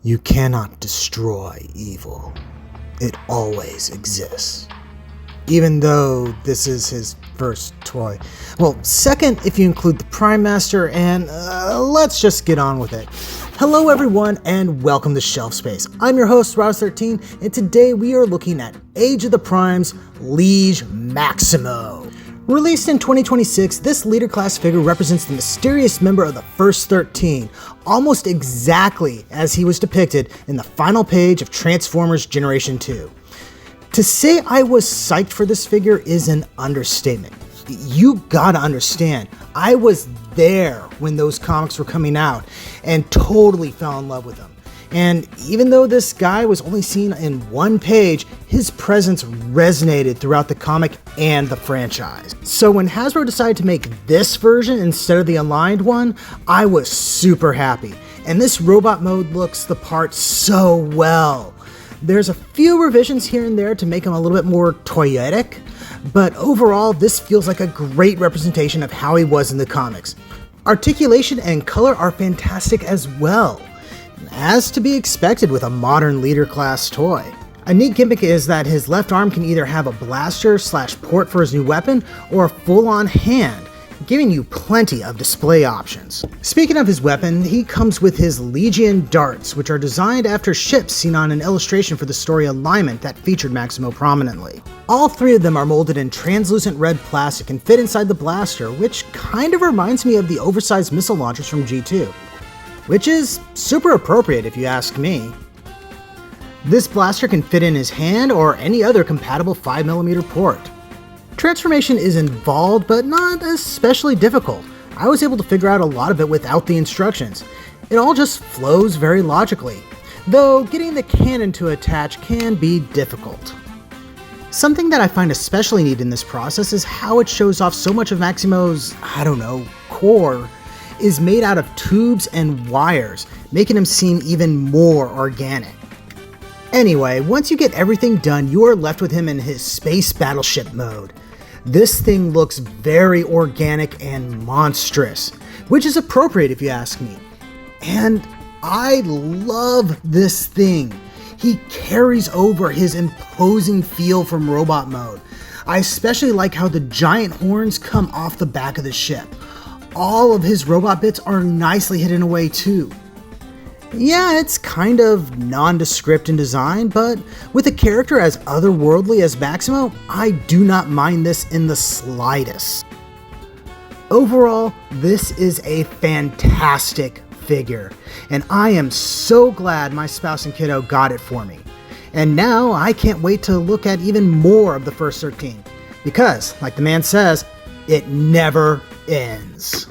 You cannot destroy evil. It always exists. Even though this is his first toy. Well, second if you include the Prime Master, and let's just get on with it. Hello everyone and welcome to Shelf Space. I'm your host, Roz13, and today we are looking at Age of the Primes Liege Maximo. Released in 2026, this leader class figure represents the mysterious member of the First 13, almost exactly as he was depicted in the final page of Transformers Generation 2. To say I was psyched for this figure is an understatement. You gotta understand, I was there when those comics were coming out and totally fell in love with them. And even though this guy was only seen in one page, his presence resonated throughout the comic and the franchise. So when Hasbro decided to make this version instead of the aligned one, I was super happy. And this robot mode looks the part so well. There's a few revisions here and there to make him a little bit more toyetic, but overall this feels like a great representation of how he was in the comics. Articulation and color are fantastic as well, as to be expected with a modern leader class toy. A neat gimmick is that his left arm can either have a blaster / port for his new weapon or a full-on hand, giving you plenty of display options. Speaking of his weapon, he comes with his Legion darts, which are designed after ships seen on an illustration for the story Alignment that featured Maximo prominently. All three of them are molded in translucent red plastic and fit inside the blaster, which kind of reminds me of the oversized missile launchers from G2. Which is super appropriate if you ask me. This blaster can fit in his hand or any other compatible 5mm port. Transformation is involved, but not especially difficult. I was able to figure out a lot of it without the instructions. It all just flows very logically, though getting the cannon to attach can be difficult. Something that I find especially neat in this process is how it shows off so much of Maximo's, core is made out of tubes and wires, making him seem even more organic. Anyway, once you get everything done, you are left with him in his space battleship mode. This thing looks very organic and monstrous, which is appropriate if you ask me. And I love this thing. He carries over his imposing feel from robot mode. I especially like how the giant horns come off the back of the ship. All of his robot bits are nicely hidden away too. Yeah, it's kind of nondescript in design, but with a character as otherworldly as Maximo, I do not mind this in the slightest. Overall, this is a fantastic figure, and I am so glad my spouse and kiddo got it for me. And now I can't wait to look at even more of the First 13, because, like the man says, it never ends.